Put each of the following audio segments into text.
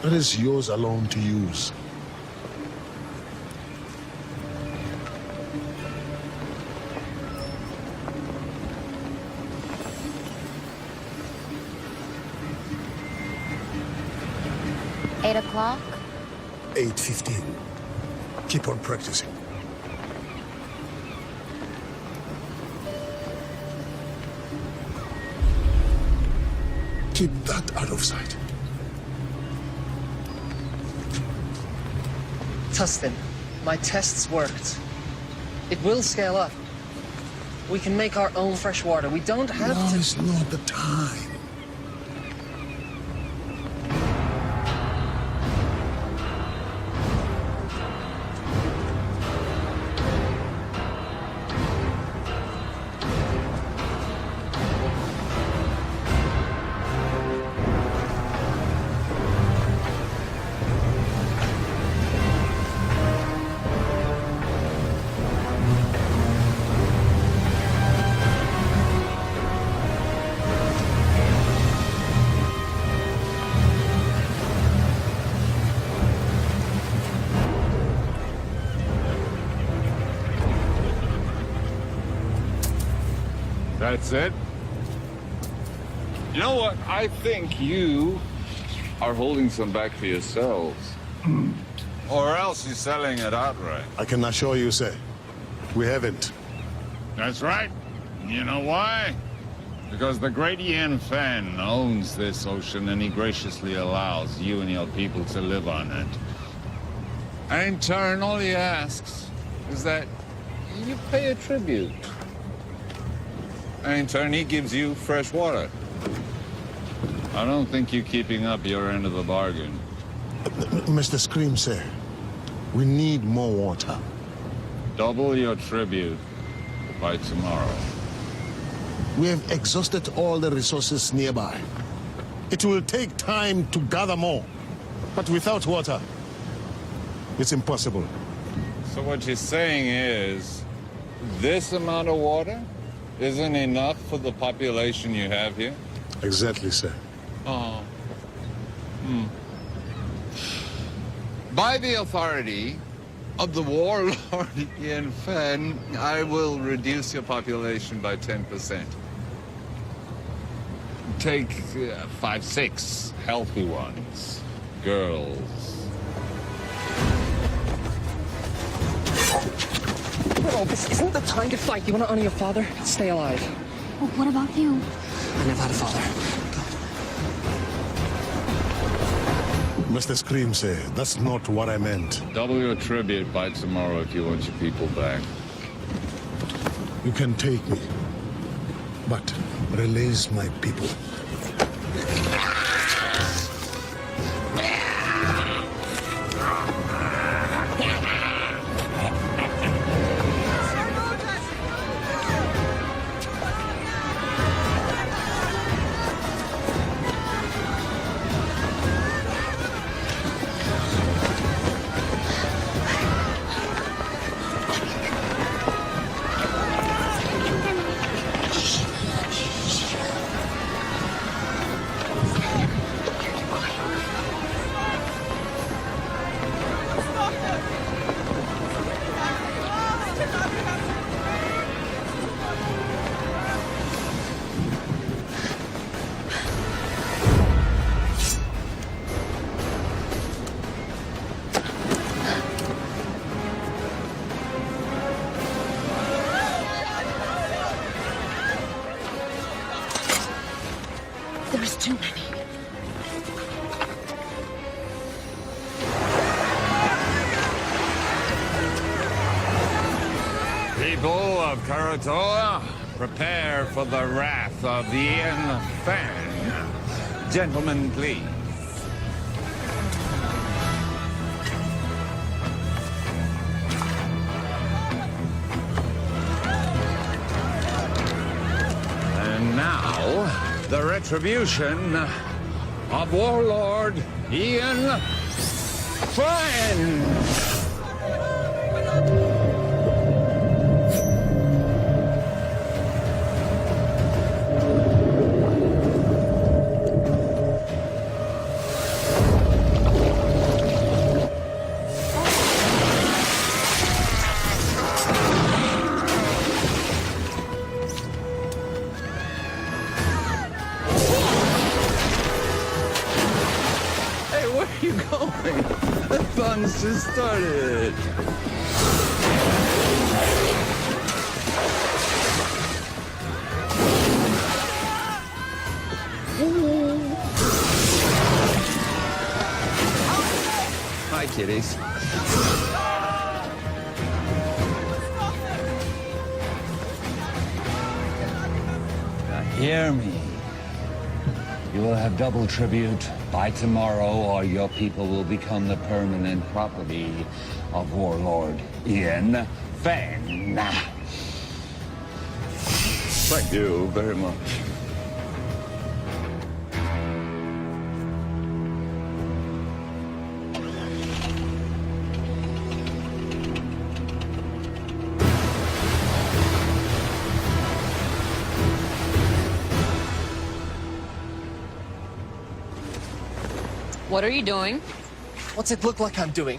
That is yours alone to use. Eight o'clock? 8:15. Keep on practicing. Keep that out of sight. Tustin, my tests worked. It will scale up. We can make our own fresh water. We don't have Now to... is not the time. That's it? You know what? I think you are holding some back for yourselves. Or else you're selling it outright. I can assure you, sir, we haven't. That's right. You know why? Because the great Ian Fan owns this ocean and he graciously allows you and your people to live on it. And in turn, all he asks is that you pay a tribute. And in turn, he gives you fresh water. I don't think you're keeping up your end of the bargain. Mr. Scream, sir, we need more water. Double your tribute by tomorrow. We have exhausted all the resources nearby. It will take time to gather more. But without water, it's impossible. So what you're saying is, this amount of water isn't enough for the population you have here? Exactly, sir. Oh. By the authority of the warlord Ian Fan, I will reduce your population by 10%. Take 5, 6 healthy ones. Girls. No, this isn't the time to fight. You want to honor your father? Stay alive. Well, what about you? I never had a father. Mr. Scream, sir, that's not what I meant. Double your tribute by tomorrow if you want your people back. You can take me, but release my people. There's too many. People of Karatoa, prepare for the wrath of the Ian Fan. Gentlemen, please. And now, the retribution of Warlord Ian Fan. Games just started. Hi, kitties. Now hear me. You will have double tribute by tomorrow, or your people will become the permanent property of Warlord Ian Fenn. Thank you very much. What are you doing? What's it look like I'm doing?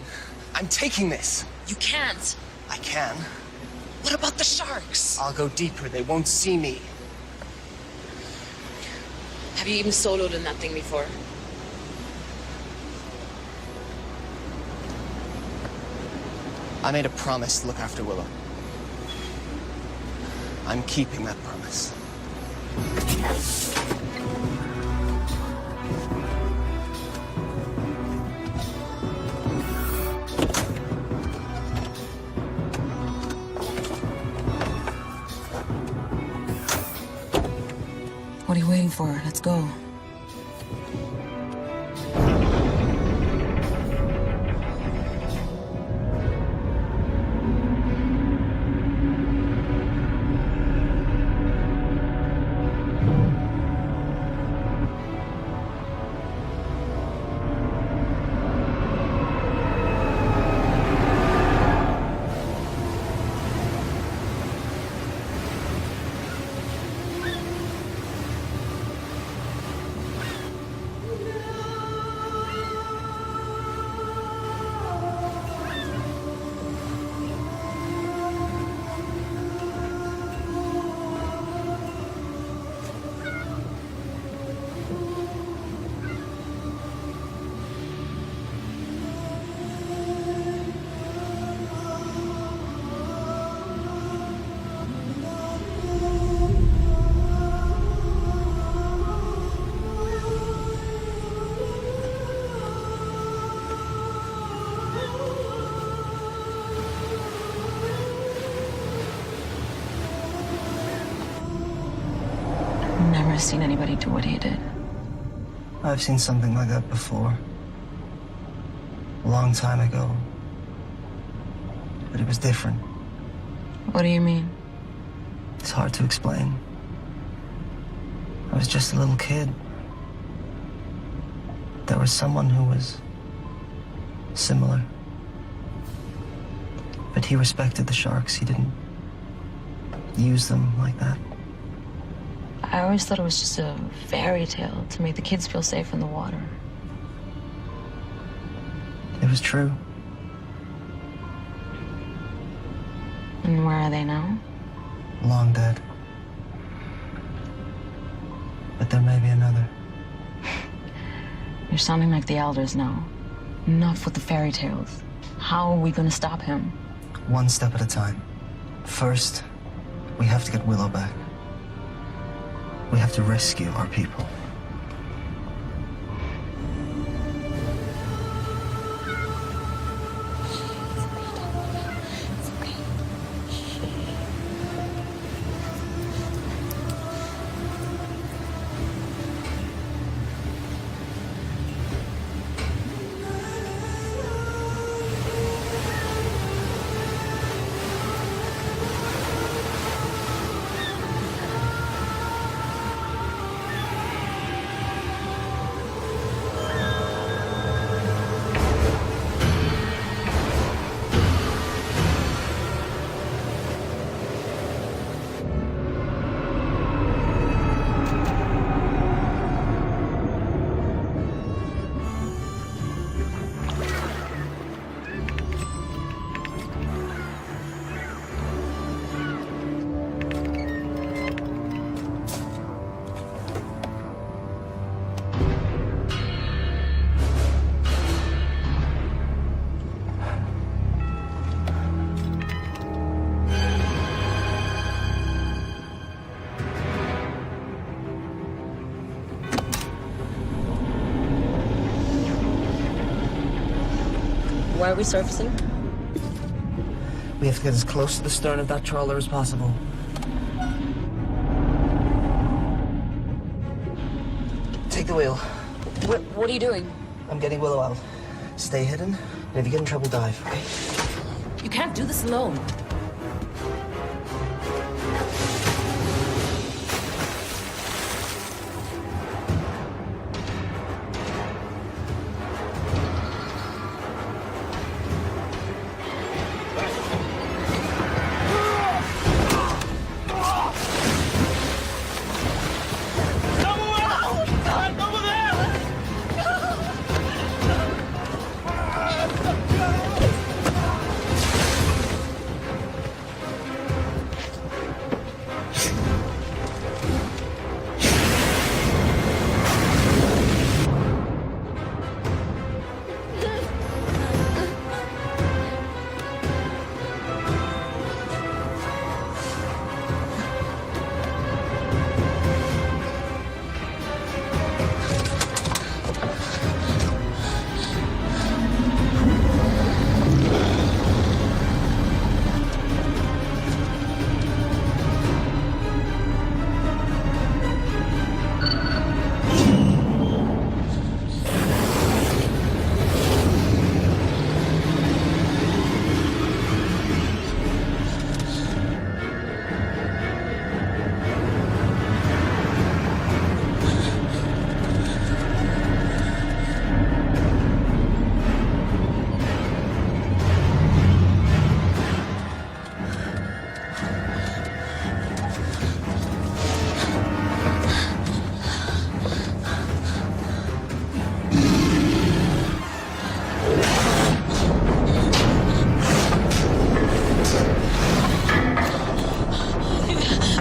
I'm taking this. You can't. I can. What about the sharks? I'll go deeper. They won't see me. Have you even soloed in that thing before? I made a promise to look after Willow. I'm keeping that promise. What are you waiting for? Let's go. Never seen anybody do what he did. I've seen something like that before. A long time ago. But it was different. What do you mean? It's hard to explain. I was just a little kid. There was someone who was similar. But he respected the sharks. He didn't use them like that. I always thought it was just a fairy tale to make the kids feel safe in the water. It was true. And where are they now? Long dead. But there may be another. You're sounding like the elders now. Enough with the fairy tales. How are we gonna stop him? One step at a time. First, we have to get Willow back. We have to rescue our people. Why are we surfacing? We have to get as close to the stern of that trawler as possible. Take the wheel. What are you doing? I'm getting Willow out. Stay hidden, and if you get in trouble, dive, okay? You can't do this alone.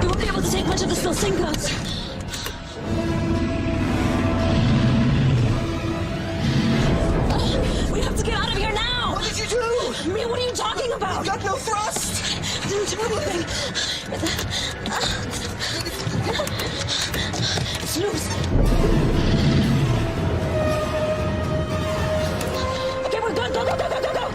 We won't be able to take much of this, they'll sink us. We have to get out of here now! What did you do? Me, what are you talking about? I've got no thrust! I didn't do anything. It's loose. Okay, we're good. Go, go, go, go, go, go!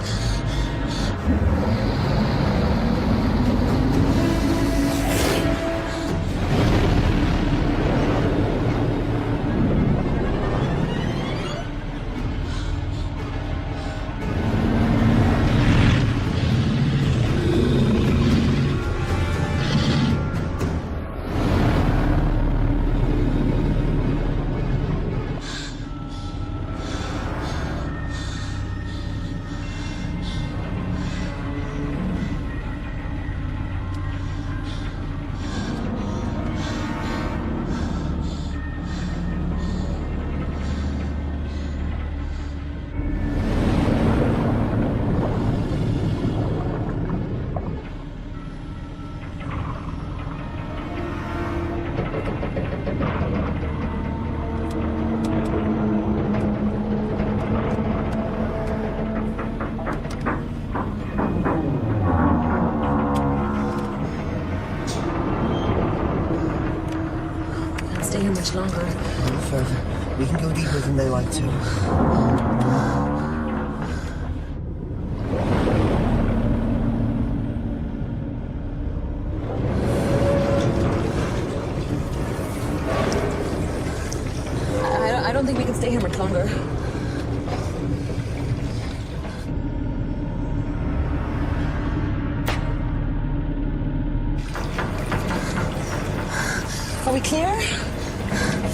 Stay here much longer. A little further. We can go deeper than they like to. I don't think we can stay here much longer. Are we clear?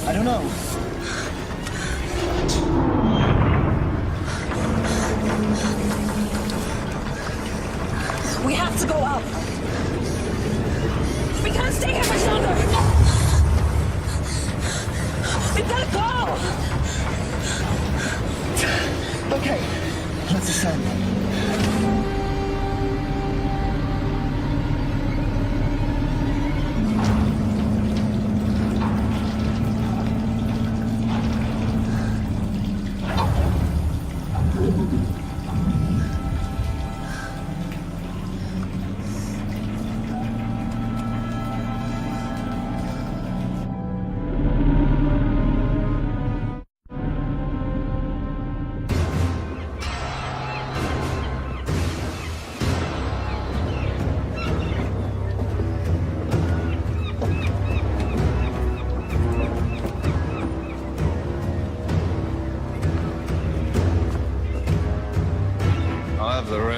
I don't know. We have to go up. We can't stay here much longer. We've got to go. Okay, let's ascend.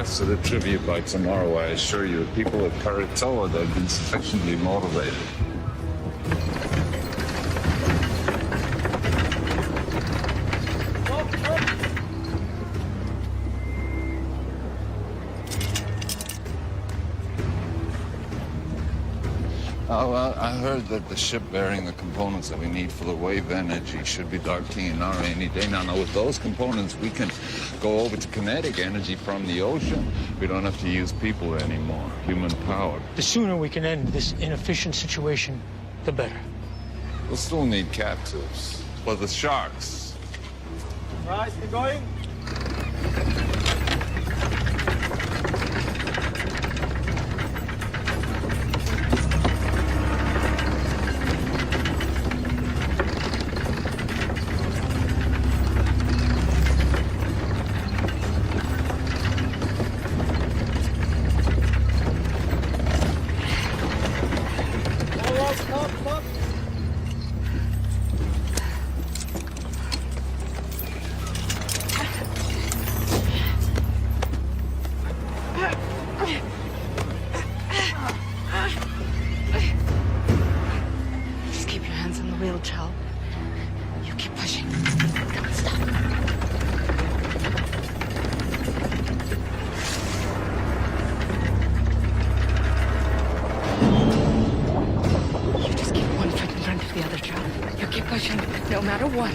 pass to the tribute by tomorrow, I assure you. People at Karatoa, they've been sufficiently motivated. Oh, well, I heard that the ship bearing the components that we need for the wave energy should be docking in our any day. Now, with those components, we can go over to kinetic energy from the ocean. We don't have to use people anymore, human power. The sooner we can end this inefficient situation, the better. We'll still need captives. For the sharks. Right, we're going. Just keep your hands on the wheel, Chal. You keep pushing. Don't stop. You just keep one foot in front of the other, Chal. You keep pushing, no matter what.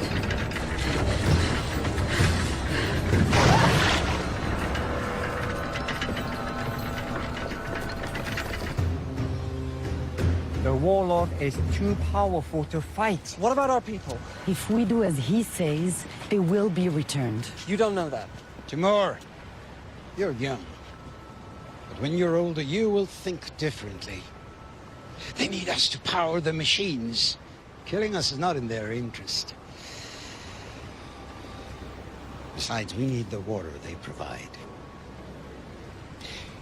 The warlord is too powerful to fight. What about our people? If we do as he says, they will be returned. You don't know that. Timur, you're young. But when you're older, you will think differently. They need us to power the machines. Killing us is not in their interest. Besides, we need the water they provide.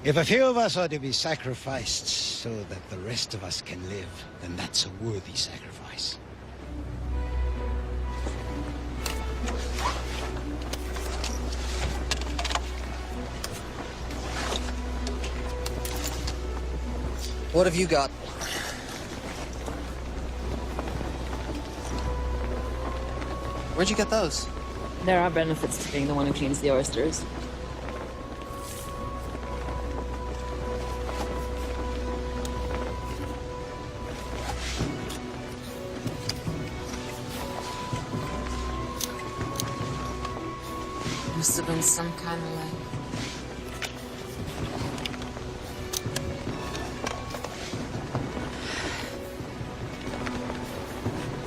If a few of us are to be sacrificed so that the rest of us can live, then that's a worthy sacrifice. What have you got? Where'd you get those? There are benefits to being the one who cleans the oysters. Must have been some kind of like...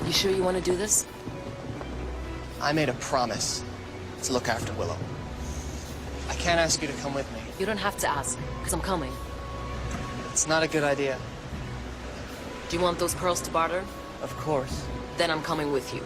You sure you want to do this? I made a promise to look after Willow. I can't ask you to come with me. You don't have to ask, because I'm coming. It's not a good idea. Do you want those pearls to barter? Of course. Then I'm coming with you.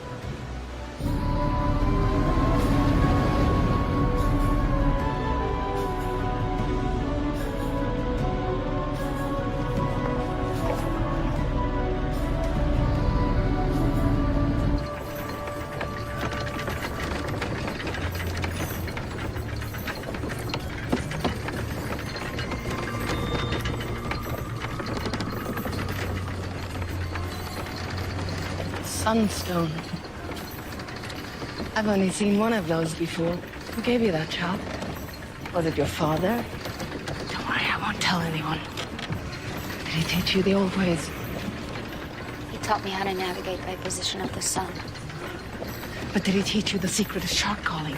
Sunstone. I've only seen one of those before. Who gave you that, child? Was it your father? Don't worry, I won't tell anyone. Did he teach you the old ways? He taught me how to navigate by position of the sun. But did he teach you the secret of shark calling?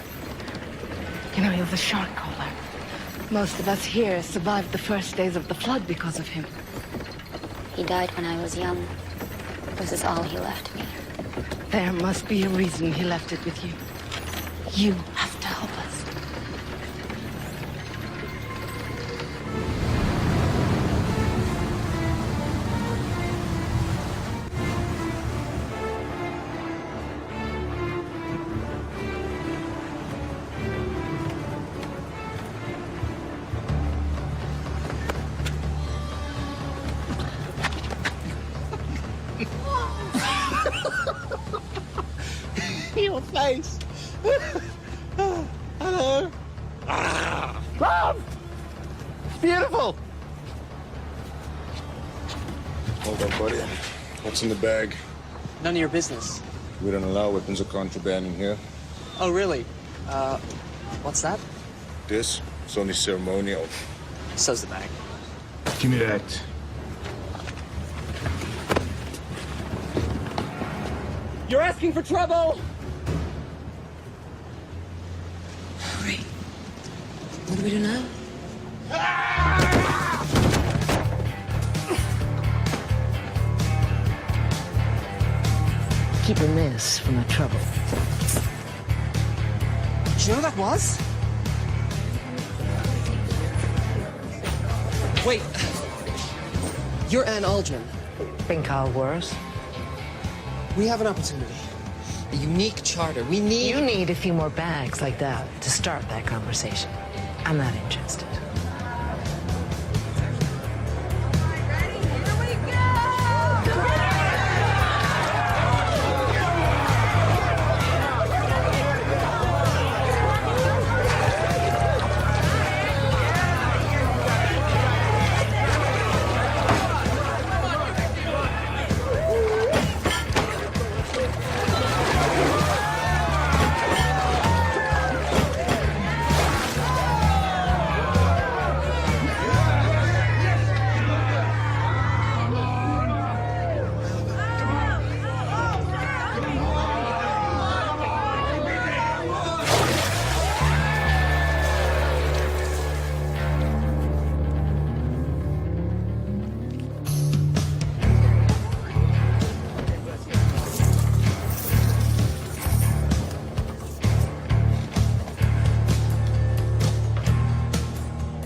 You know, he was a shark caller. Most of us here survived the first days of the flood because of him. He died when I was young. This is all he left me. There must be a reason he left it with you. You have to help us. Your face. Hello. Love! Beautiful. Hold on, buddy. What's in the bag? None of your business. We don't allow weapons of contraband in here. Oh, really? What's that? This? It's only ceremonial. So's the bag. Give me that. You're asking for trouble! Great. What do we do now? Keep a miss from the trouble. Do you know who that was? Wait. You're Anne Aldrin. Think I'll worse? We have an opportunity. A unique charter. We need... You need a few more bags like that to start that conversation. I'm not interested.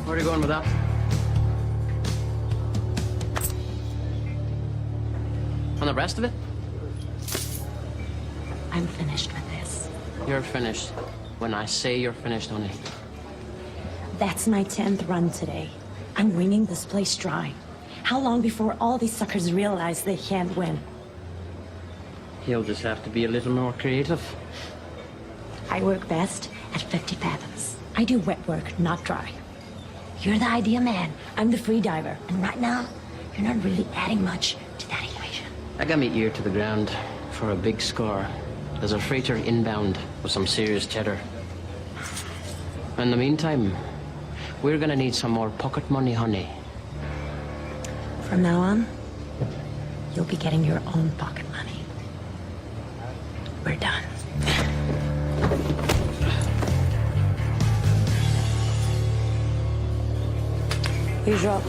Where are you going with that? And the rest of it? I'm finished with this. You're finished. When I say you're finished, honey. That's my 10th run today. I'm wringing this place dry. How long before all these suckers realize they can't win? He'll just have to be a little more creative. I work best at 50 fathoms. I do wet work, not dry. You're the idea man. I'm the free diver. And right now, you're not really adding much to that equation. I got me ear to the ground for a big score. There's a freighter inbound with some serious cheddar. In the meantime, we're gonna need some more pocket money, honey. From now on, you'll be getting your own pocket money. We're done. Usual.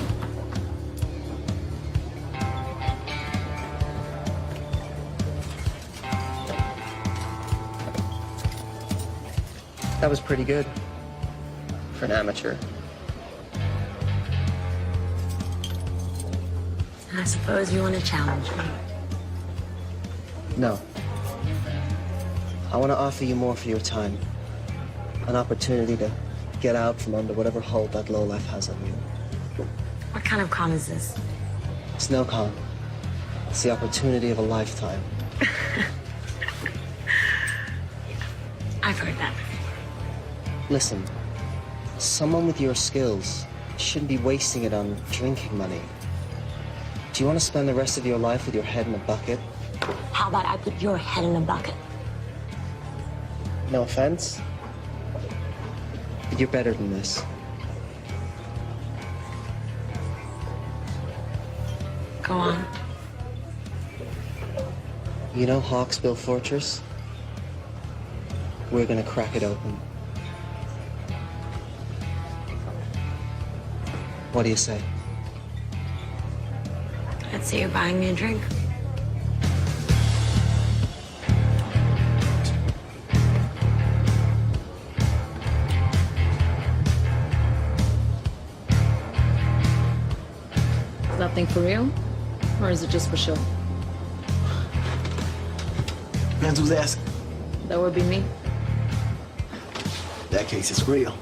That was pretty good. For an amateur. I suppose you want to challenge me. No. I want to offer you more for your time. An opportunity to get out from under whatever hold that lowlife has on you. What kind of con is this? It's no con. It's the opportunity of a lifetime. I've heard that. Listen, someone with your skills shouldn't be wasting it on drinking money. Do you want to spend the rest of your life with your head in a bucket? How about I put your head in a bucket? No offense, but you're better than this. Go on. You know Hawksbill Fortress? We're gonna crack it open. What do you say? I'd say you're buying me a drink. Is that thing for real? Or is it just for show? Depends who's asking. That would be me. In that case, it's real.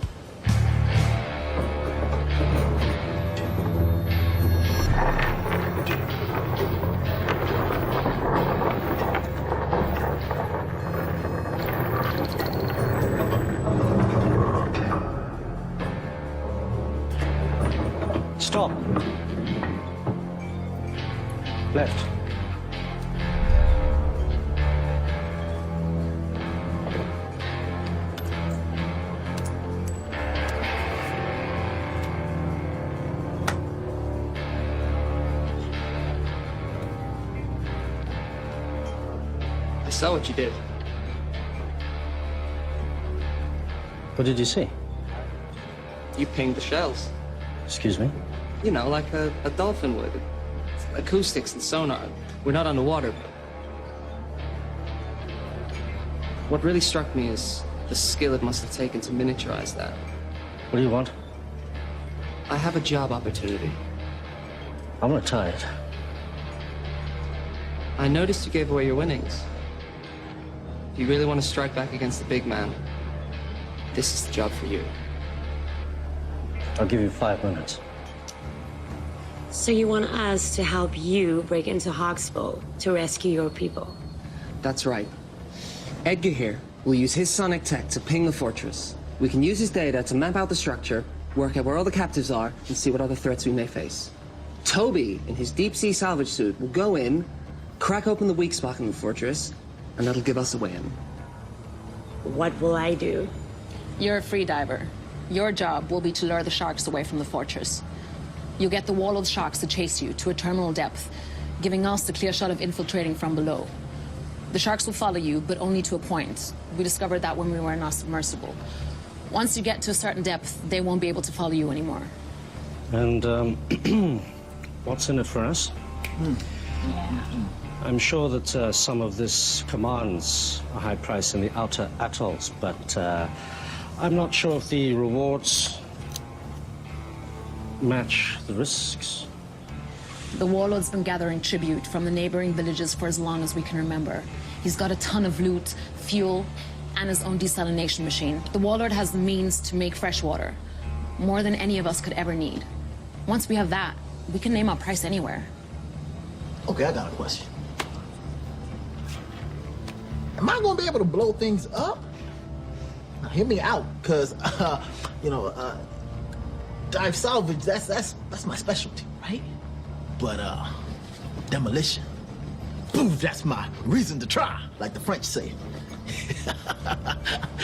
saw what you did. What did you see? You pinged the shells. Excuse me? You know, like a dolphin would. Acoustics and sonar. We're not underwater, but... What really struck me is the skill it must have taken to miniaturize that. What do you want? I have a job opportunity. I'm retired. I noticed you gave away your winnings. If you really want to strike back against the big man, this is the job for you. I'll give you 5 minutes. So you want us to help you break into Hawksbow to rescue your people? That's right. Edgar here will use his sonic tech to ping the fortress. We can use his data to map out the structure, work out where all the captives are, and see what other threats we may face. Toby, in his deep-sea salvage suit, will go in, crack open the weak spot in the fortress, and that'll give us a way in. What will I do? You're a free diver. Your job will be to lure the sharks away from the fortress. You'll get the wall of sharks to chase you to a terminal depth, giving us the clear shot of infiltrating from below. The sharks will follow you, but only to a point. We discovered that when we were in our submersible. Once you get to a certain depth, they won't be able to follow you anymore. And, what's in it for us? I'm sure that some of this commands a high price in the outer atolls, but I'm not sure if the rewards match the risks. The warlord's been gathering tribute from the neighboring villages for as long as we can remember. He's got a ton of loot, fuel, and his own desalination machine. The warlord has the means to make fresh water, more than any of us could ever need. Once we have that, we can name our price anywhere. Okay, I got a question. Am I gonna be able to blow things up? Now, hear me out, cause dive salvage, that's my specialty, right? But demolition, boom, that's my reason to try, like the French say.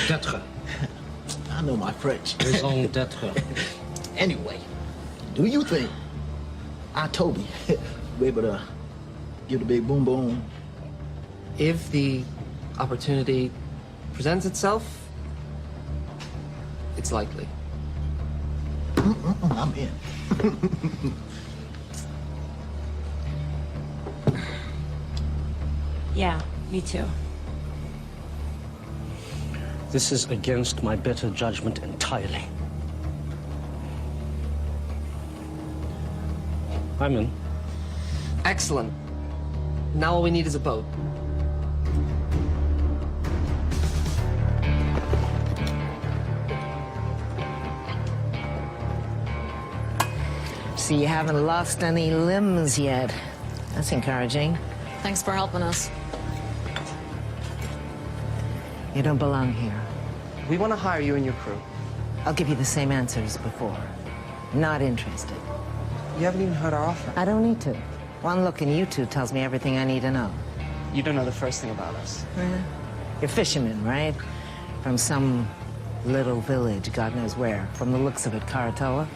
D'être. I know my French. Raison d'être. Anyway, do you think Toby be able to give the big boom boom? If the opportunity presents itself, it's likely. I'm in. Yeah, me too. This is against my better judgment entirely. I'm in. Excellent. Now all we need is a boat. So you haven't lost any limbs yet. That's encouraging. Thanks for helping us. You don't belong here. We want to hire you and your crew. I'll give you the same answer as before. Not interested. You haven't even heard our offer. I don't need to. One look in you two tells me everything I need to know. You don't know the first thing about us. You're fishermen, right? From some little village, God knows where. From the looks of it, Karatoa.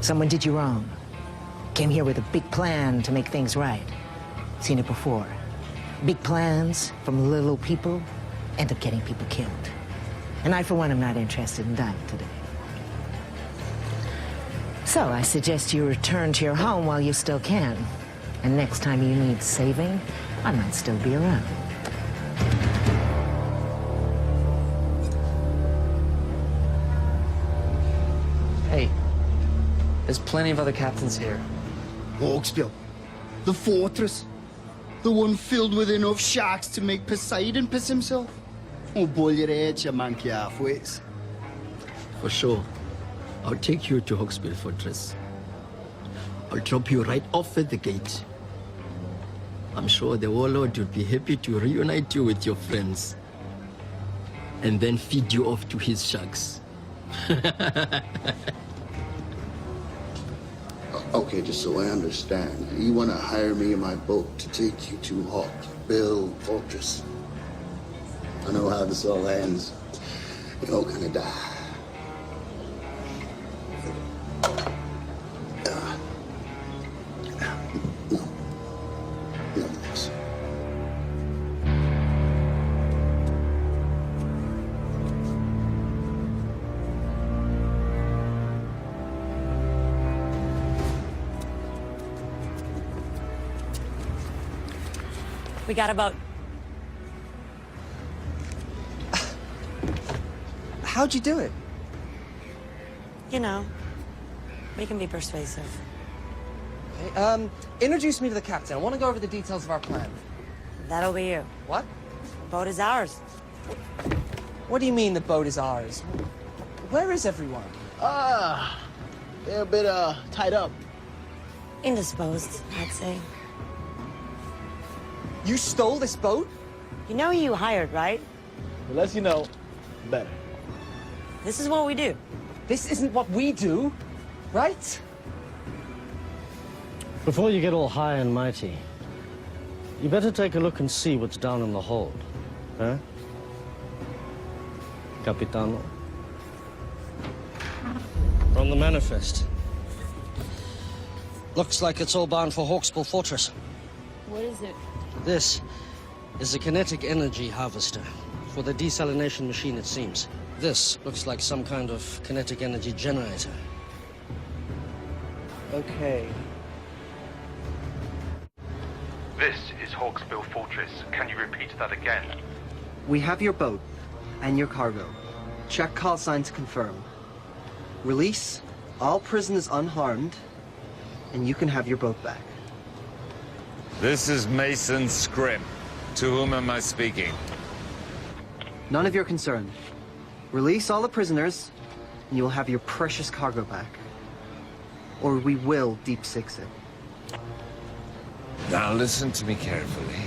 Someone did you wrong. Came here with a big plan to make things right. Seen it before. Big plans from little people end up getting people killed. And I, for one, am not interested in dying today. So I suggest you return to your home while you still can. And next time you need saving, I might still be around. Hey, there's plenty of other captains here. Hawksbill, the fortress, the one filled with enough sharks to make Poseidon piss himself. Oh, boy, your head, you monkey halfways. For sure. I'll take you to Hawksbill Fortress. I'll drop you right off at the gate. I'm sure the warlord would be happy to reunite you with your friends. And then feed you off to his sharks. Okay, just so I understand, you want to hire me in my boat to take you to Hawksbill Fortress? I know how this all ends. You're all gonna die. We got a boat. How'd you do it? You know, we can be persuasive. Okay, introduce me to the captain. I want to go over the details of our plan. That'll be you. What? The boat is ours. What do you mean the boat is ours? Where is everyone? They're a bit, tied up. Indisposed, I'd say. You stole this boat? You know who you hired, right? The less you know, the better. This is what we do. This isn't what we do, right? Before you get all high and mighty, you better take a look and see what's down in the hold. Huh? Capitano? From the manifest. Looks like it's all bound for Hawksbill Fortress. What is it? This is a kinetic energy harvester for the desalination machine, it seems. This looks like some kind of kinetic energy generator. Okay. This is Hawksbill Fortress. Can you repeat that again? We have your boat and your cargo. Check call sign to confirm. Release all prisoners unharmed, and you can have your boat back. This is Mason Scrim. To whom am I speaking? None of your concern. Release all the prisoners, and you'll have your precious cargo back. Or we will deep six it. Now listen to me carefully.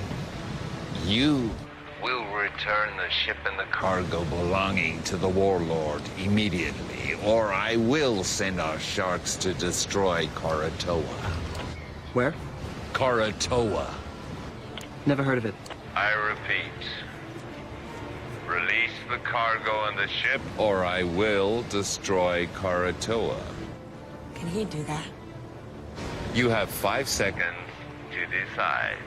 You will return the ship and the cargo belonging to the warlord immediately, or I will send our sharks to destroy Karatoa. Where? Karatoa. Never heard of it. I repeat. Release the cargo and the ship. Or I will destroy Karatoa. Can he do that? You have 5 seconds. To decide.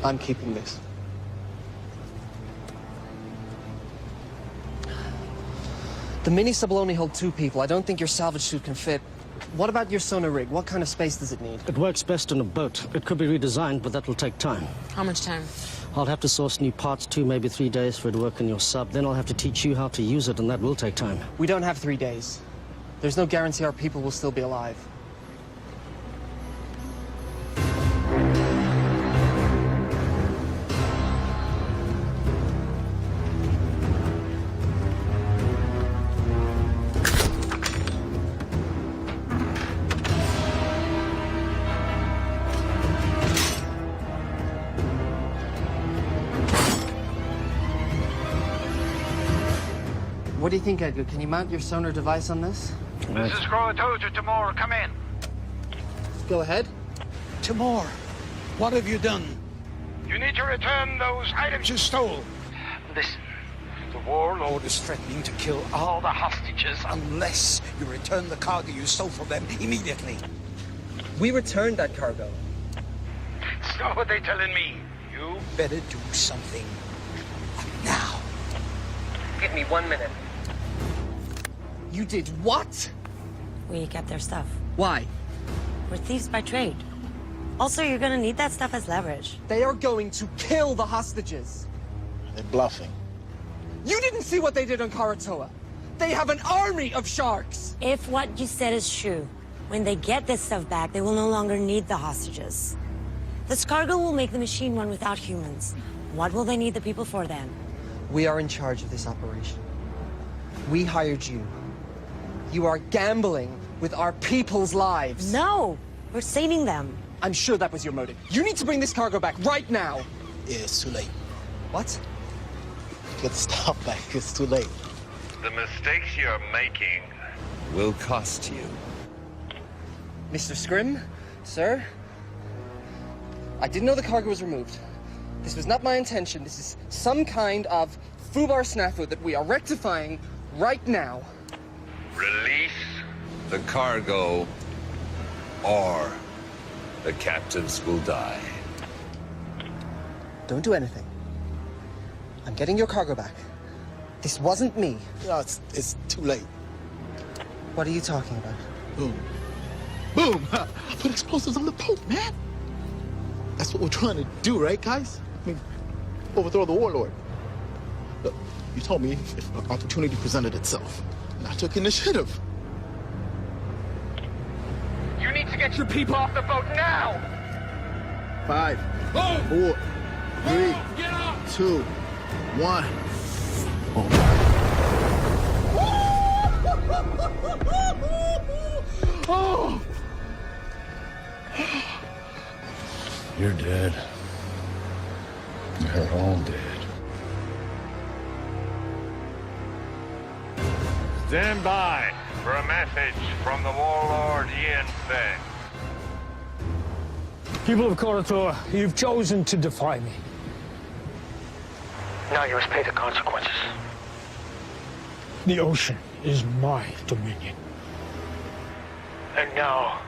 I'm keeping this. The mini sub will only hold 2 people. I don't think your salvage suit can fit. What about your sonar rig? What kind of space does it need? It works best in a boat. It could be redesigned, but that will take time. How much time? I'll have to source new parts, 2, maybe 3 days for it to work in your sub. Then I'll have to teach you how to use it, and that will take time. We don't have 3 days. There's no guarantee our people will still be alive. What do you think, Edgar? Can you mount your sonar device on this? This is Karatoa to Timor. Come in. Go ahead. Timor, what have you done? You need to return those items you stole. Listen, the warlord is threatening to kill all the hostages unless you return the cargo you stole from them immediately. We returned that cargo. It's not what they're telling me. You better do something now. Give me 1 minute. You did what? We kept their stuff. Why? We're thieves by trade. Also, you're gonna need that stuff as leverage. They are going to kill the hostages. They're bluffing. You didn't see what they did on Karatoa. They have an army of sharks. If what you said is true, when they get this stuff back, they will no longer need the hostages. This cargo will make the machine run without humans. What will they need the people for then? We are in charge of this operation. We hired you. You are gambling with our people's lives. No, we're saving them. I'm sure that was your motive. You need to bring this cargo back right now. Yeah, it's too late. What? Get the stuff back. It's too late. The mistakes you're making will cost you. Mr. Scrim, sir, I didn't know the cargo was removed. This was not my intention. This is some kind of FUBAR snafu that we are rectifying right now. Release the cargo, or the captives will die. Don't do anything. I'm getting your cargo back. This wasn't me. No, it's too late. What are you talking about? Boom. Boom! I put explosives on the Pope, man. That's what we're trying to do, right, guys? I mean, overthrow the warlord. Look, you told me if an opportunity presented itself, and I took initiative. You need to get your people off the boat now! 5, 4, 3, 2, 1. Oh! You're dead. They're all dead. Stand by for a message from the warlord Ian Feng. People of Karator, you've chosen to defy me. Now you must pay the consequences. The ocean is my dominion. And now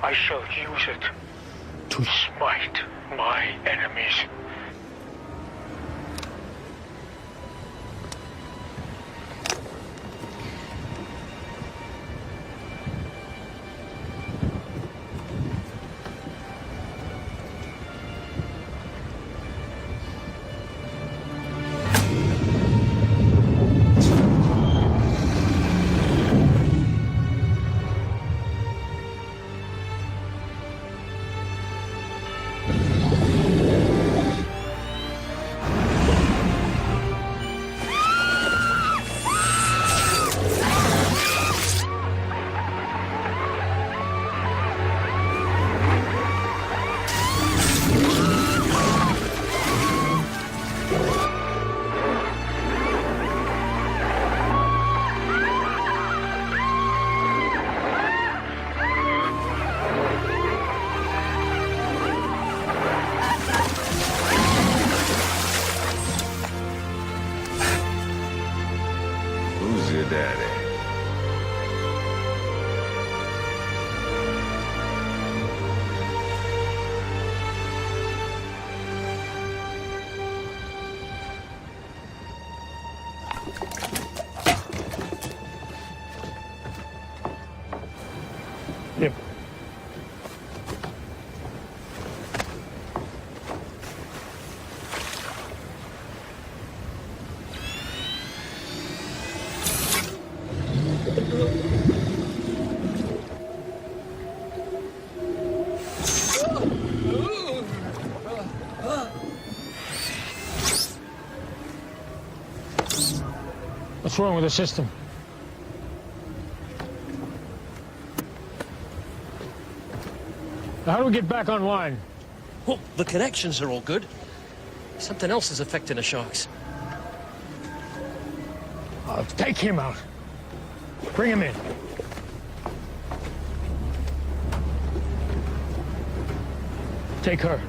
I shall use it to smite my enemies. Who's your daddy? Yep. What's wrong with the system? How do we get back online? Well, the connections are all good. Something else is affecting the sharks. Take him out. Bring him in. Take her.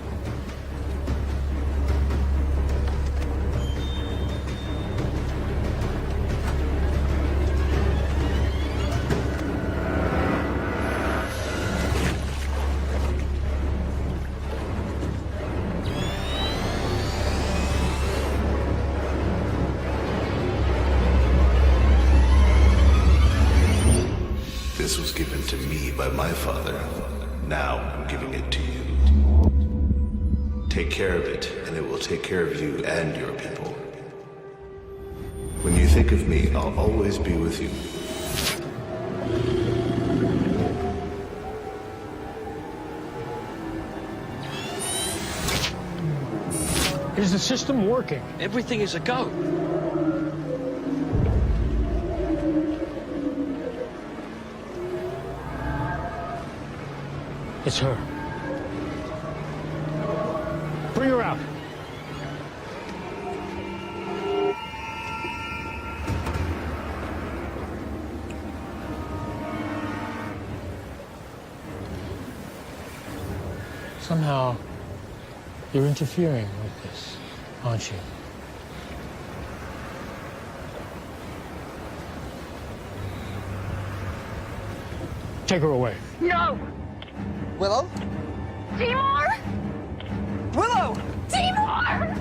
This was given to me by my father. Now I'm giving it to you. Take care of it, and it will take care of you and your people. When you think of me, I'll always be with you. Is the system working? Everything is a go. It's her. Bring her out. Somehow, you're interfering with this, aren't you? Take her away. No! Willow? Timur! Willow! Timur!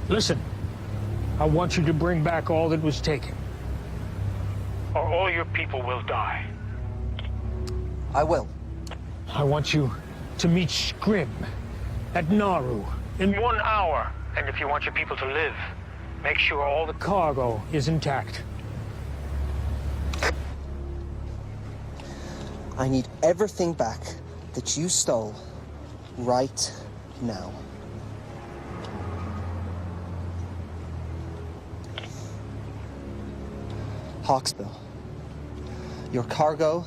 Listen, I want you to bring back all that was taken, or all your people will die. I will. I want you to meet Scrim at Naru in 1 hour. And if you want your people to live, make sure all the cargo is intact. I need everything back that you stole right now. Hawksbill, your cargo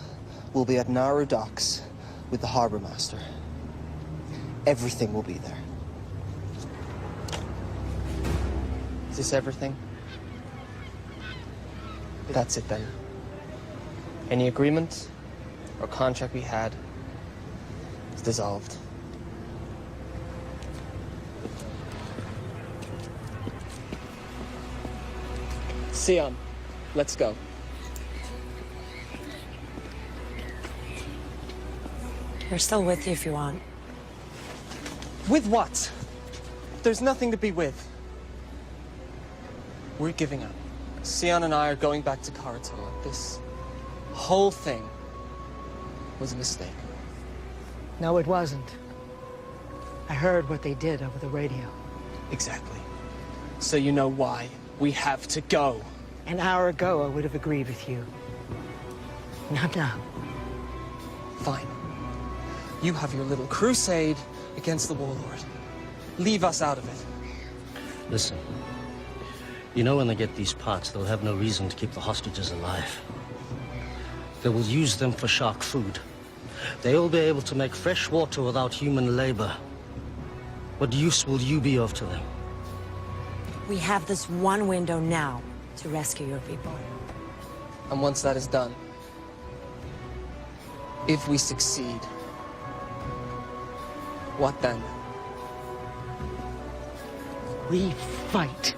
will be at Naru docks with the harbor master. Everything will be there. Is this everything? That's it then. Any agreement or contract we had is dissolved. Sion, let's go. We're still with you if you want. With what? There's nothing to be with. We're giving up. Sion and I are going back to Karatoa. This whole thing was a mistake. No, it wasn't. I heard what they did over the radio. Exactly. So you know why we have to go. An hour ago, I would have agreed with you. Not now. Fine. You have your little crusade against the Warlord. Leave us out of it. Listen, you know when they get these parts, they'll have no reason to keep the hostages alive. They will use them for shark food. They'll be able to make fresh water without human labor. What use will you be of to them? We have this one window now to rescue your people. And once that is done, if we succeed, what then? We fight.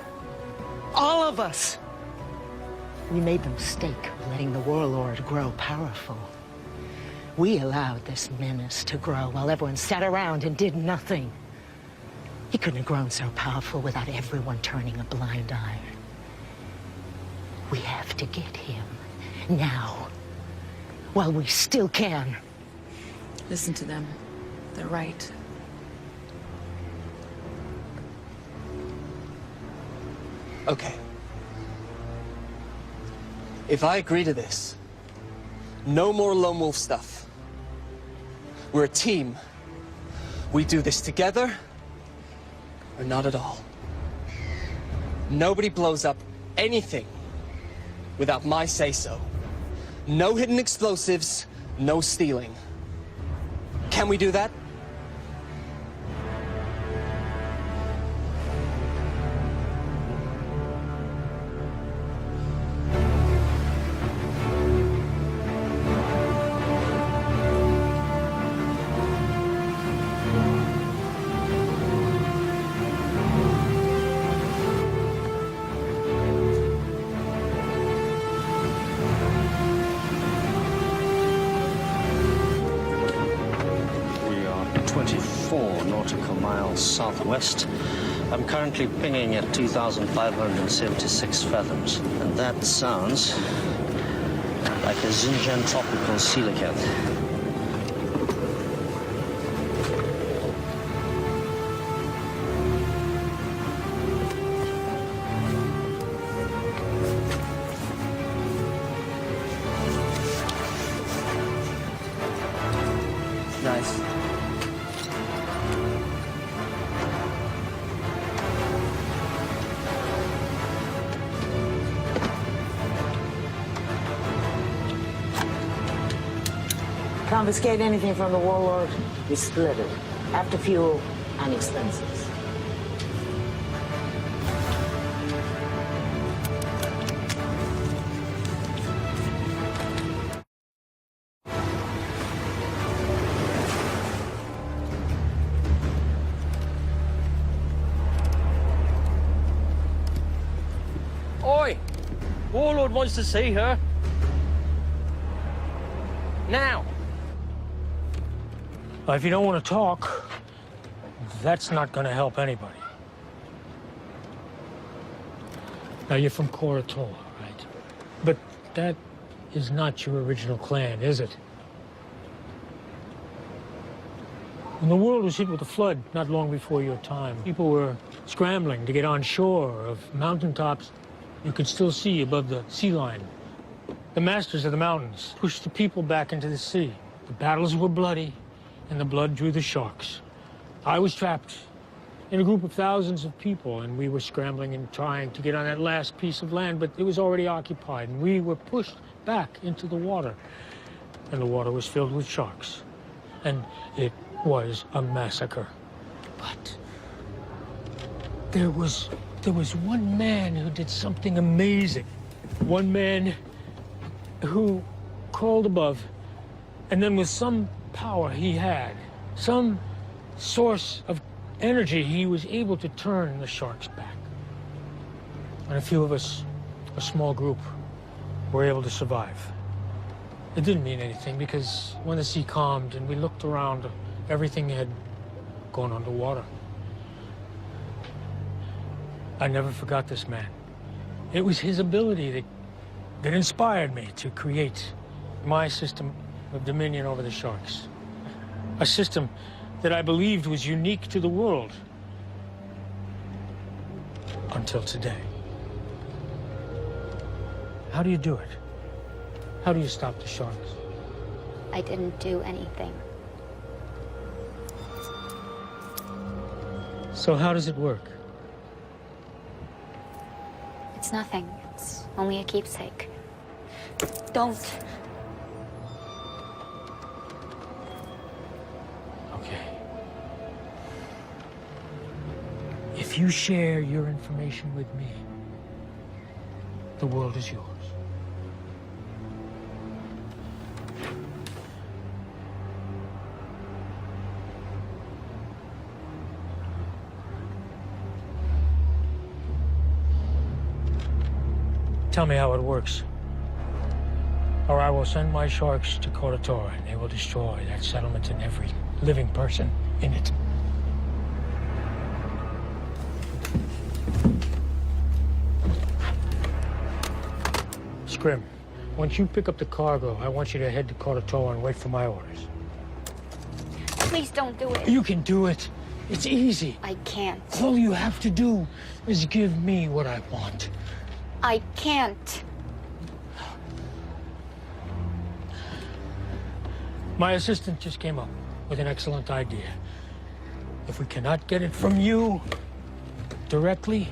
All of us. We made the mistake of letting the Warlord grow powerful. We allowed this menace to grow while everyone sat around and did nothing. He couldn't have grown so powerful without everyone turning a blind eye. We have to get him now, while we still can. Listen to them. They're right. Okay. If I agree to this, no more lone wolf stuff. We're a team. We do this together, or not at all. Nobody blows up anything without my say-so. No hidden explosives, no stealing. Can we do that? Southwest. I'm currently pinging at 2,576 fathoms, and that sounds like a Xinjiang tropical coelacanth. Nice. Confiscate anything from the Warlord, we split it. After fuel and expenses. Oi! Warlord wants to see her. Now. Well, if you don't want to talk, that's not going to help anybody. Now, you're from Koratola, right? But that is not your original clan, is it? When the world was hit with a flood not long before your time, people were scrambling to get on shore of mountaintops you could still see above the sea line. The masters of the mountains pushed the people back into the sea. The battles were bloody, and the blood drew the sharks. I was trapped in a group of thousands of people, and we were scrambling and trying to get on that last piece of land, but it was already occupied, and we were pushed back into the water. And the water was filled with sharks. And it was a massacre. But there was one man who did something amazing. One man who crawled above, and then with some power he had, some source of energy, he was able to turn the sharks back. And a few of us, a small group, were able to survive. It didn't mean anything because when the sea calmed and we looked around, everything had gone underwater. I never forgot this man. It was his ability that inspired me to create my system of dominion over the sharks. A system that I believed was unique to the world. Until today. How do you do it? How do you stop the sharks? I didn't do anything. So how does it work? It's nothing. It's only a keepsake. Don't. Okay. If you share your information with me, the world is yours. Tell me how it works, or I will send my sharks to Koratola, and they will destroy that settlement and every living person in it. Scrim, once you pick up the cargo, I want you to head to Koratola and wait for my orders. Please don't do it. You can do it. It's easy. I can't. All you have to do is give me what I want. I can't. My assistant just came up with an excellent idea. If we cannot get it from you directly,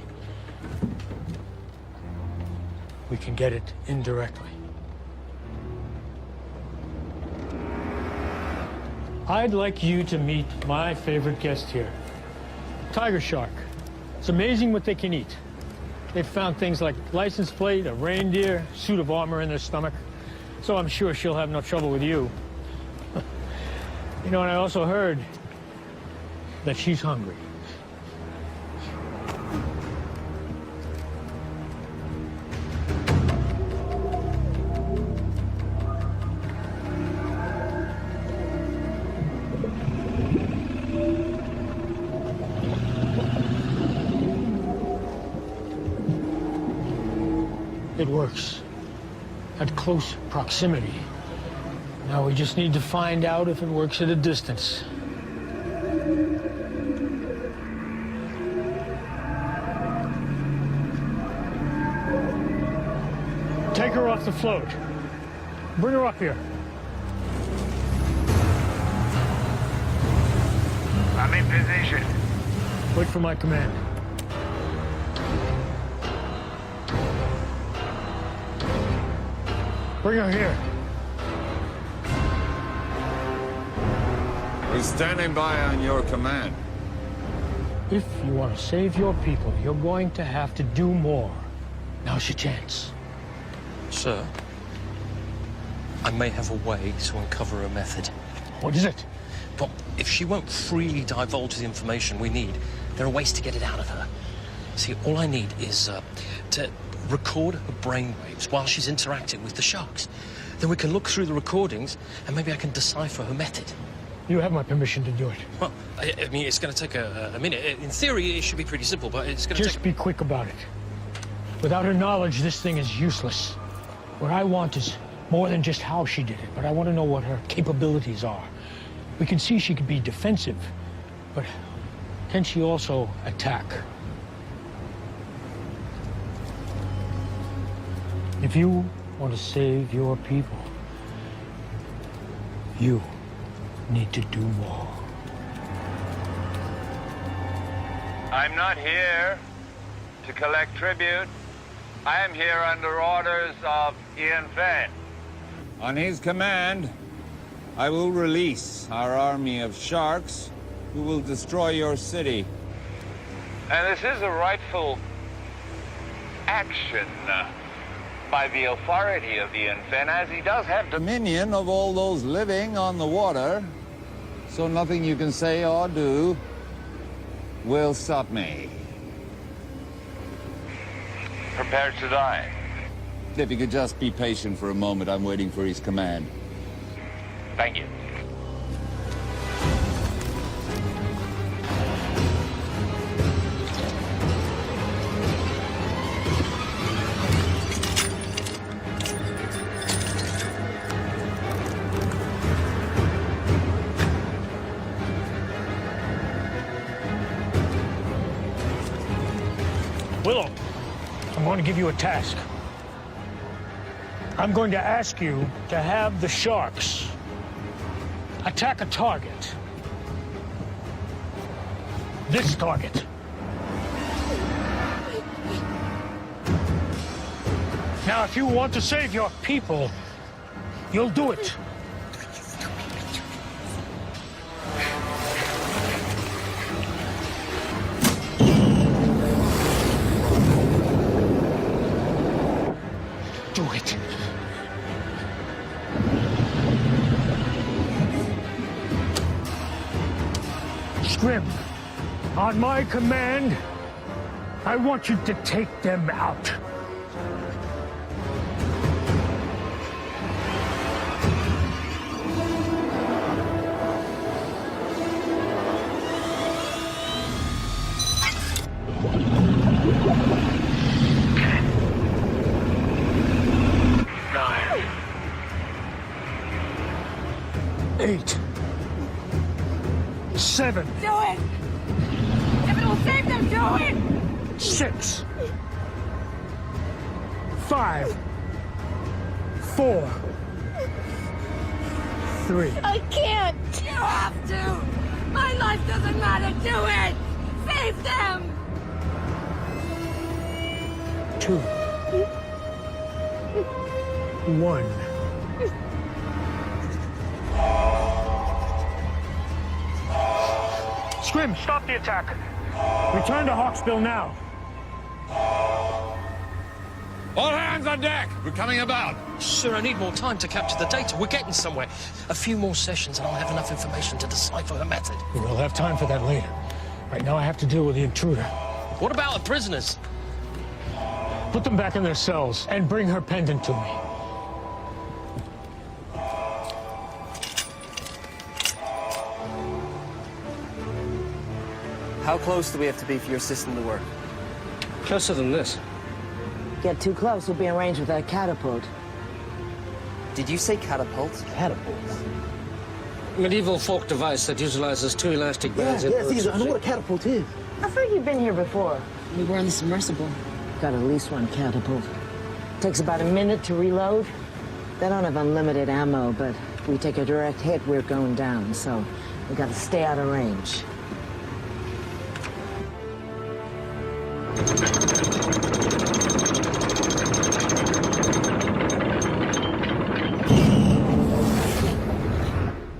we can get it indirectly. I'd like you to meet my favorite guest here, tiger shark. It's amazing what they can eat. They've found things like license plate, a reindeer, suit of armor in their stomach. So I'm sure she'll have no trouble with you. You know, and I also heard that she's hungry. It works at close proximity. Now we just need to find out if it works at a distance. Take her off the float. Bring her up here. I'm in position. Wait for my command. Bring her here. We're standing by on your command. If you want to save your people, you're going to have to do more. Now's your chance. Sir, I may have a way to uncover a method. What is it? Well, if she won't freely divulge the information we need, there are ways to get it out of her. See, all I need is to record her brainwaves while she's interacting with the sharks. Then we can look through the recordings and maybe I can decipher her method. You have my permission to do it. Well, I mean, it's going to take a minute. In theory, it should be pretty simple, but it's going to Just be quick about it. Without her knowledge, this thing is useless. What I want is more than just how she did it, but I want to know what her capabilities are. We can see she could be defensive, but can she also attack? If you want to save your people, you need to do more. I'm not here to collect tribute. I am here under orders of Ian Fenn. On his command, I will release our army of sharks who will destroy your city. And this is a rightful action by the authority of Ian Fenn, as he does have Dominion of all those living on the water, so nothing you can say or do will stop me. prepared to die. If you could just be patient for a moment, I'm waiting for his command. Thank you. Willow, I'm going to give you a task. I'm going to ask you to have the sharks attack a target. This target. Now, if you want to save your people, you'll do it. Do it. Scrim, on my command, I want you to take them out. Eight. 7. Do it! If it will save them, do it! 6. 5. 4. 3. I can't! You have to! My life doesn't matter! Do it! Save them! 2. 1. Scrim, stop the attack. Return to Hawksbill now. All hands on deck! We're coming about. Sir, I need more time to capture the data. We're getting somewhere. A few more sessions and I'll have enough information to decipher her method. We'll have time for that later. Right now I have to deal with the intruder. What about the prisoners? Put them back in their cells and bring her pendant to me. How close do we have to be for your system to work? Closer than this. Get too close, we'll be in range with that catapult. Did you say catapult? Catapult? Medieval folk device that utilizes two elastic bands. I know what a catapult is. I thought you'd been here before. We were on the submersible. Got at least one catapult. Takes about a minute to reload. They don't have unlimited ammo, but if we take a direct hit, we're going down, so we gotta stay out of range.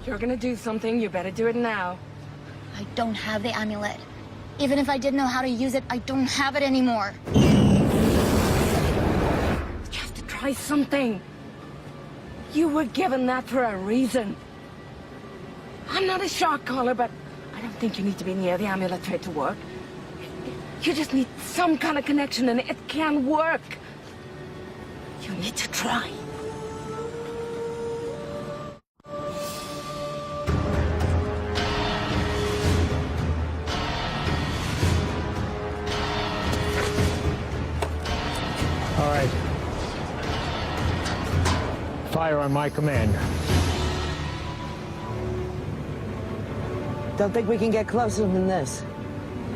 You're gonna do something, you better do it now. I don't have the amulet. Even if I did know how to use it, I don't have it anymore. You have to try something. You were given that for a reason. I'm not a shark caller, but I don't think you need to be near the amulet for it to work. You just need some kind of connection and it can work. You need to try. All right. Fire on my command. Don't think we can get closer than this.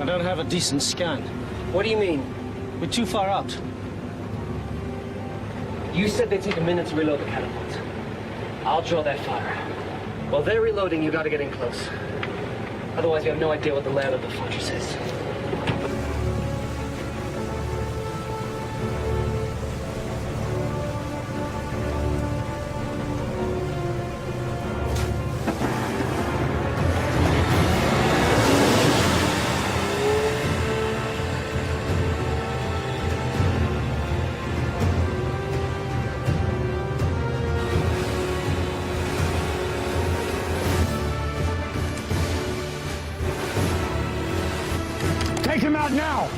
I don't have a decent scan. What do you mean? We're too far out. You said they take a minute to reload the catapult. I'll draw that fire. While they're reloading, you gotta get in close. Otherwise, we have no idea what the layout of the fortress is. Take him out now!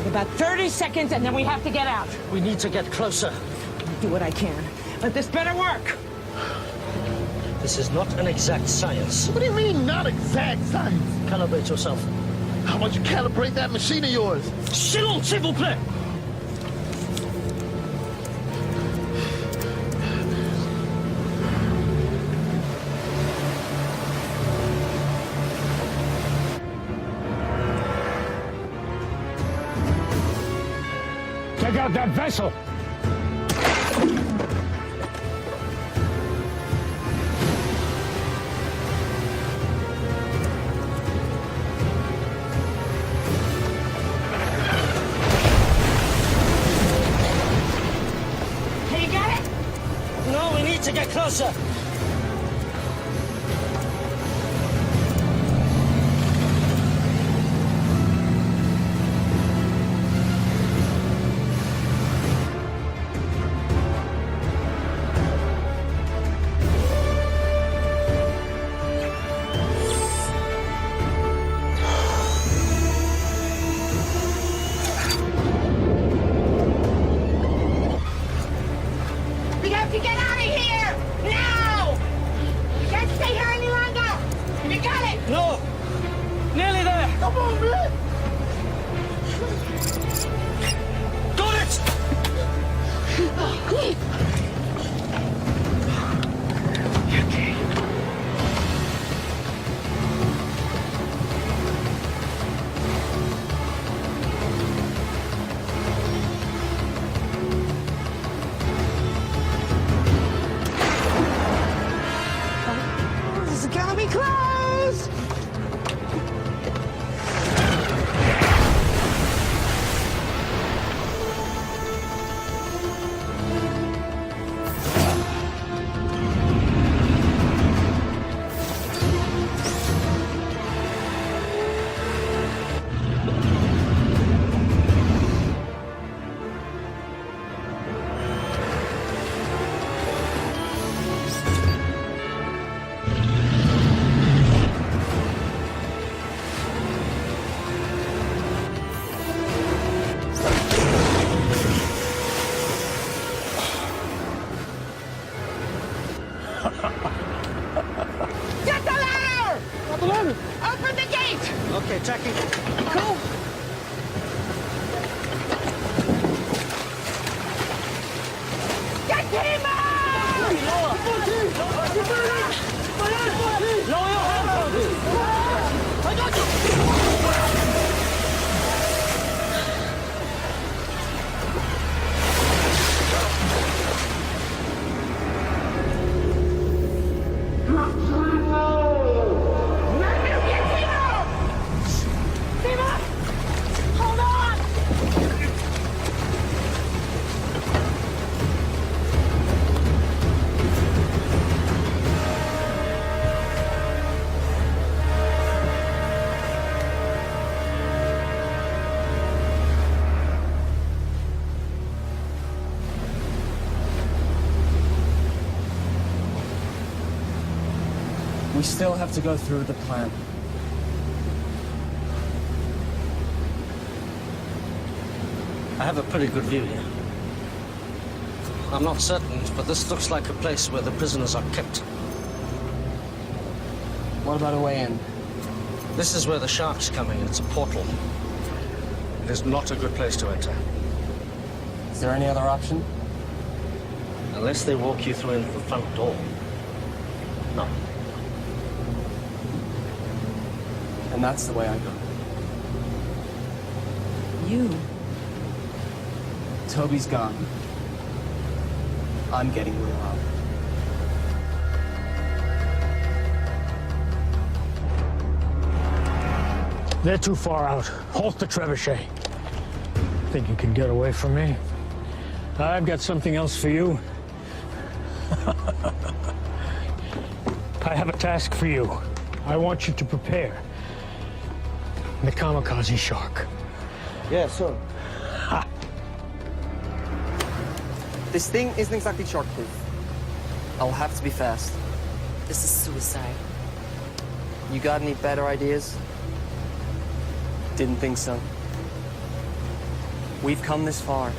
About 30 seconds, and then we have to get out. We need to get closer. I'll do what I can, but this better work. This is not an exact science. What do you mean, not exact science? Calibrate yourself. How about you calibrate that machine of yours? S'il vous plaît! Take out that vessel! Hey, you got it? No, we need to get closer. We have to get out of here! Now! We can't stay here any longer! You got it! No! Nearly there! Come on, man! Got it! This is gonna be close! Get the ladder! Open the gate! Okay, Jackie. Cool. Get him out! Lower your hands! I got you! We still have to go through the plan. I have a pretty good view here. I'm not certain, but this looks like a place where the prisoners are kept. What about a way in? This is where the shark's coming. It's a portal. It is not a good place to enter. Is there any other option? Unless they walk you through into the front door. No. And that's the way I go. You? Toby's gone. I'm getting Will out. They're too far out. Halt the trebuchet. Think you can get away from me? I've got something else for you. I have a task for you. I want you to prepare the kamikaze shark. Yeah, sure. This thing isn't exactly shark-proof. I'll have to be fast. This is suicide. You got any better ideas? Didn't think so. We've come this far.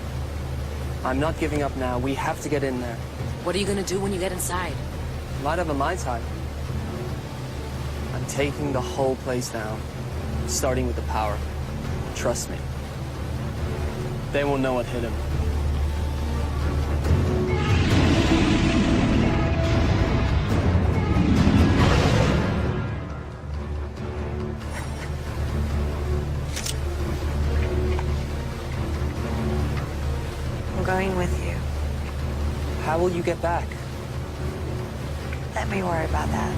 I'm not giving up now. We have to get in there. What are you gonna do when you get inside? Light up a Mai Tai. I'm taking the whole place down, starting with the power. Trust me. They won't know what hit him. I'm going with you. How will you get back? Let me worry about that.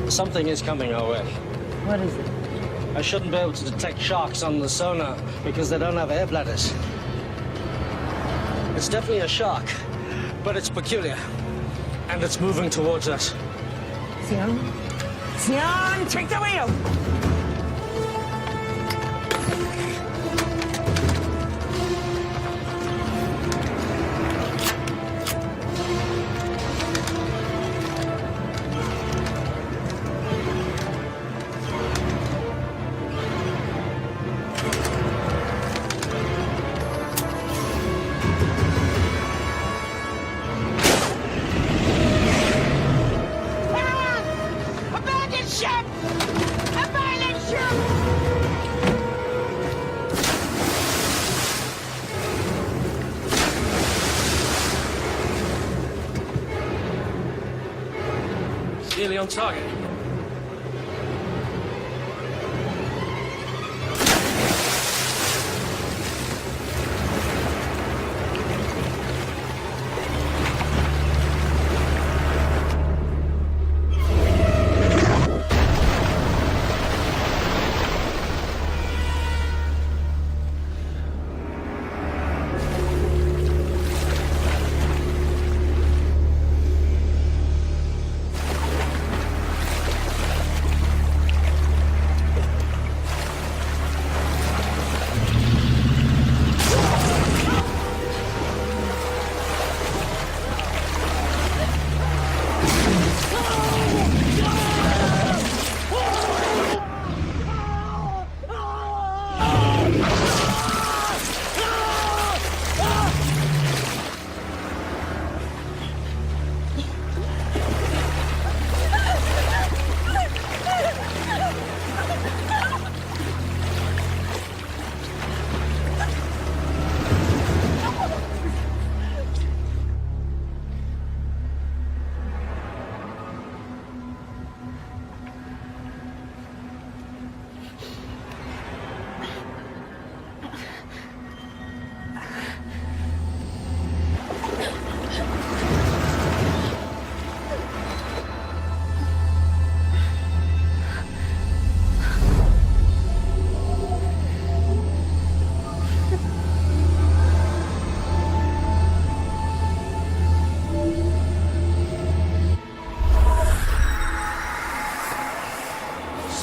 Something is coming our way. What is it? I shouldn't be able to detect sharks on the sonar because they don't have air bladders. It's definitely a shark, but it's peculiar. And it's moving towards us. Sion? Sion, take the wheel! Abandoned ship! Abandoned ship! Nearly on target.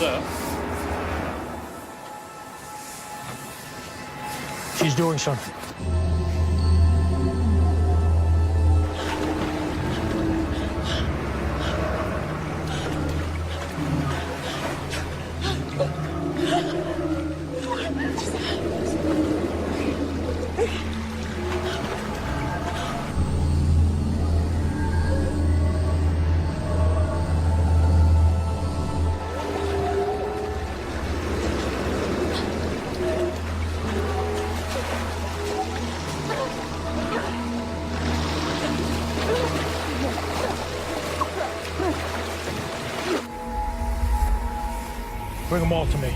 Sir? She's doing something. Bring them all to me.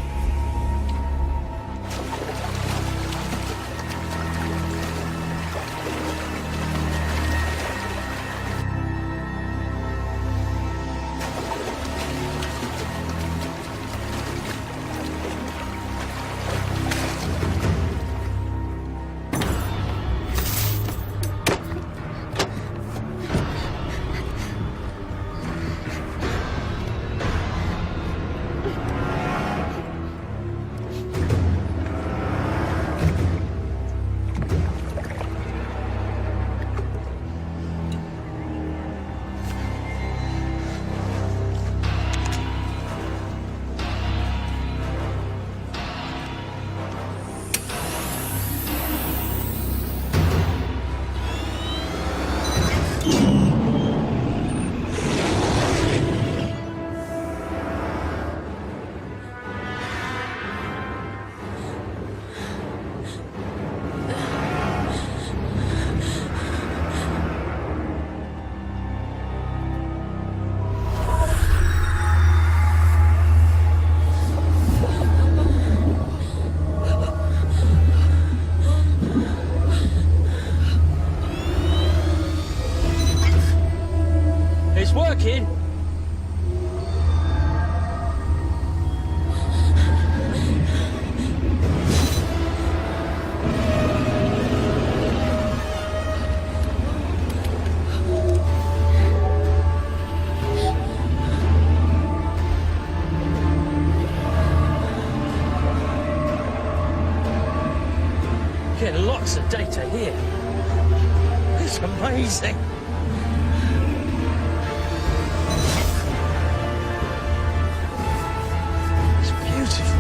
getting lots of data here. It's amazing. It's beautiful.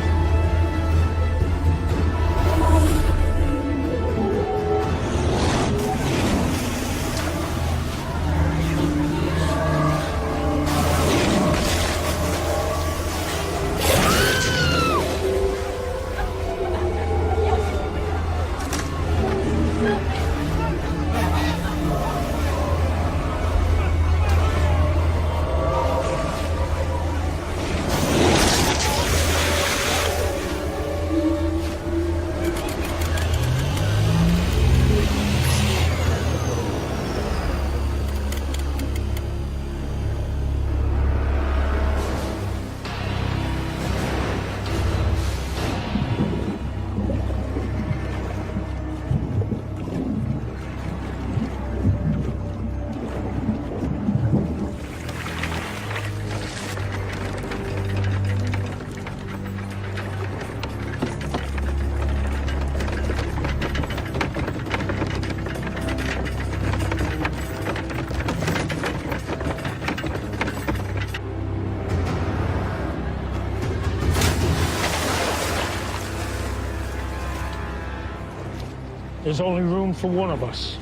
There's only room for one of us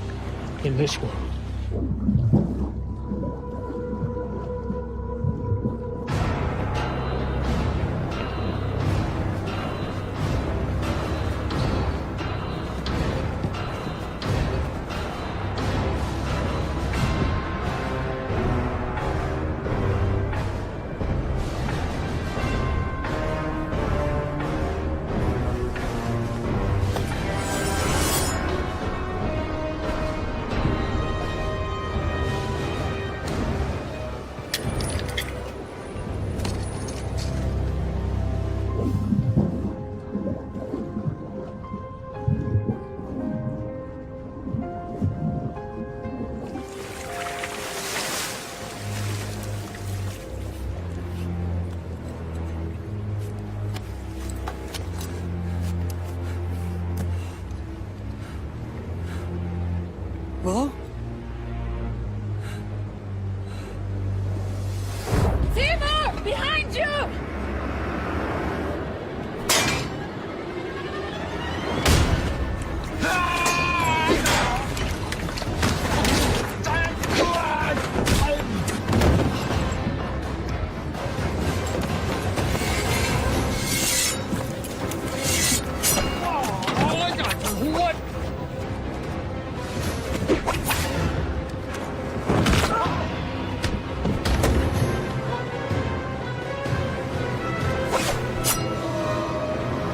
in this world. Willow? Timur! Behind you!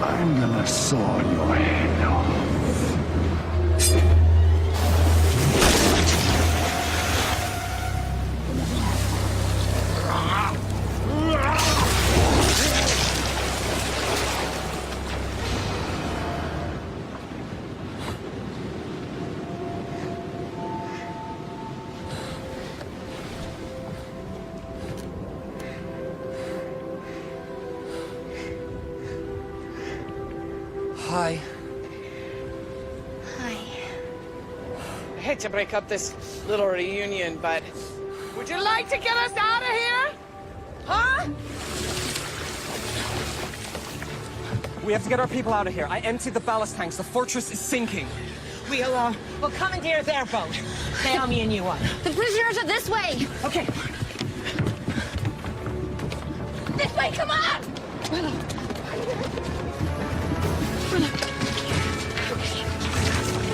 I'm gonna saw your head off. Hi. Hi. I hate to break up this little reunion, but would you like to get us out of here? Huh? We have to get our people out of here. I emptied the ballast tanks. The fortress is sinking. We'll commandeer their boat. Naomi and you on. The prisoners are this way. Okay. This way, come on!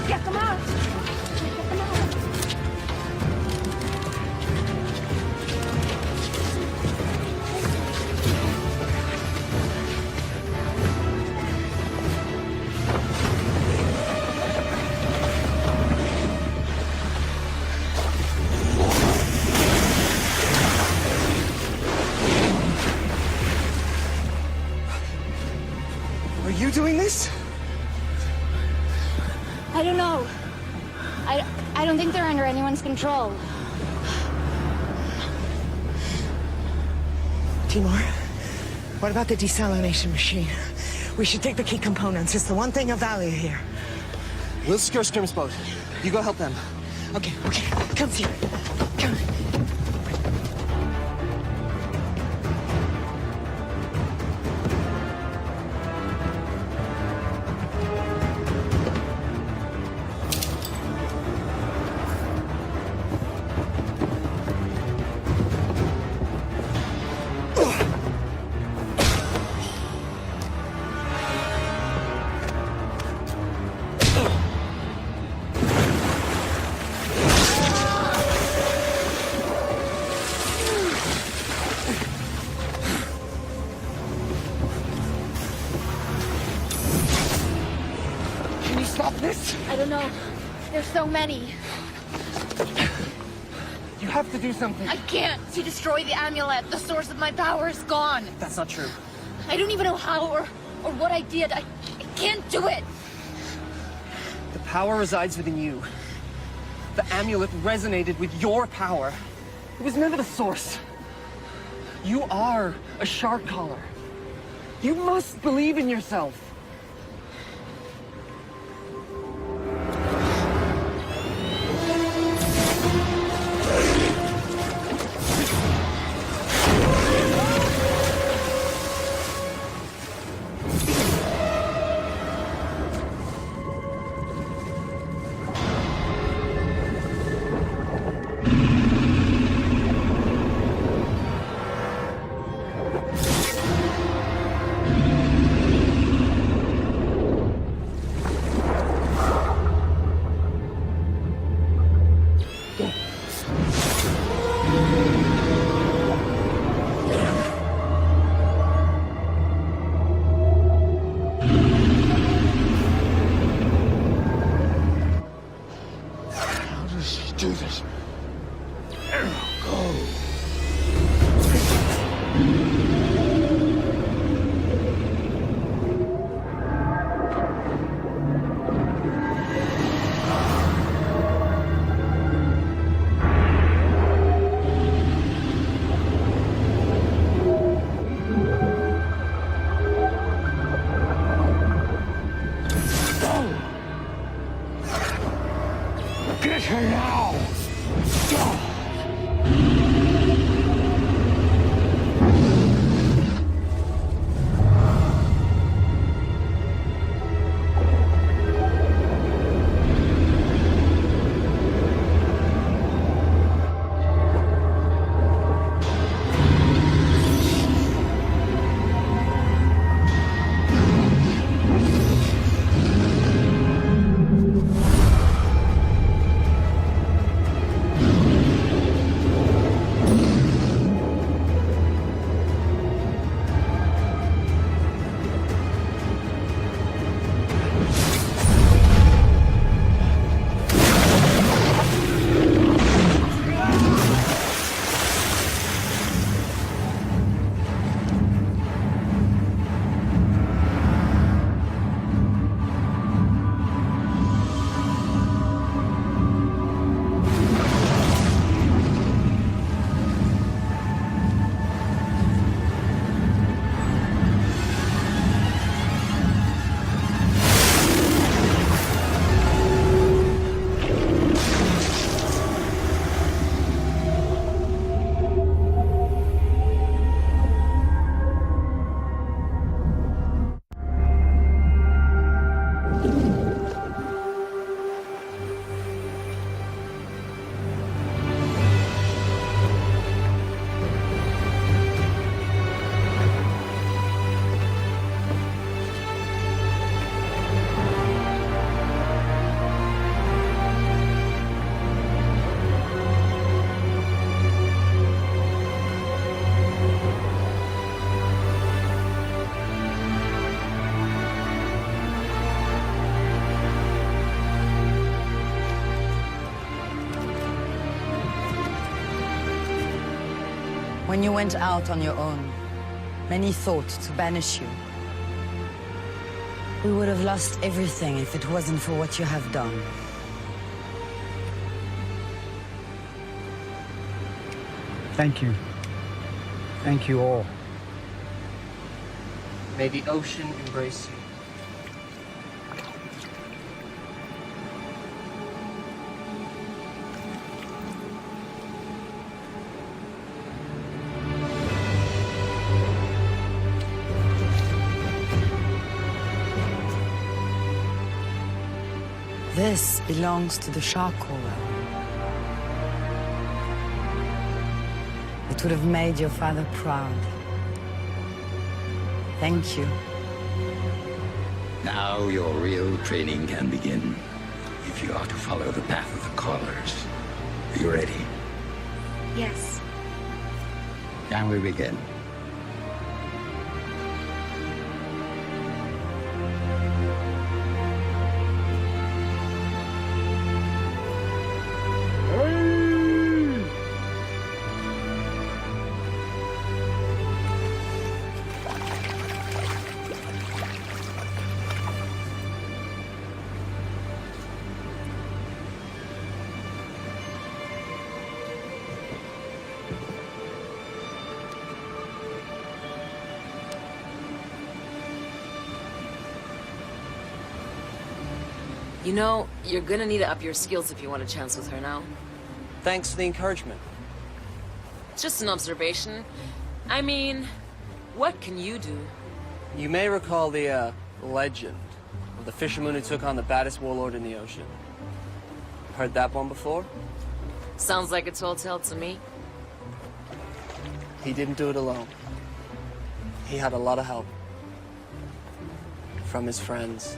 Get them out! Get them out! Are you doing this? I don't know. I don't think they're under anyone's control. Timur, what about the desalination machine? We should take the key components. It's the one thing of value here. We'll secure Scrim's boat. You go help them. Okay. Come here. Come. I don't know. There's so many. You have to do something. I can't. He destroyed the amulet. The source of my power is gone. That's not true. I don't even know how or what I did. I can't do it. The power resides within you. The amulet resonated with your power. It was never the source. You are a shark caller. You must believe in yourself. Do this. Get her now! When you went out on your own, many thought to banish you. We would have lost everything if it wasn't for what you have done. Thank you. Thank you all. May the ocean embrace you. This belongs to the shark caller. It would have made your father proud. Thank you. Now your real training can begin. If you are to follow the path of the callers. Are you ready? Yes. Can we begin? You know, you're gonna need to up your skills if you want a chance with her now. Thanks for the encouragement. It's just an observation. I mean, what can you do? You may recall the, legend of the fisherman who took on the baddest warlord in the ocean. Heard that one before? Sounds like a tall tale to me. He didn't do it alone. He had a lot of help. From his friends.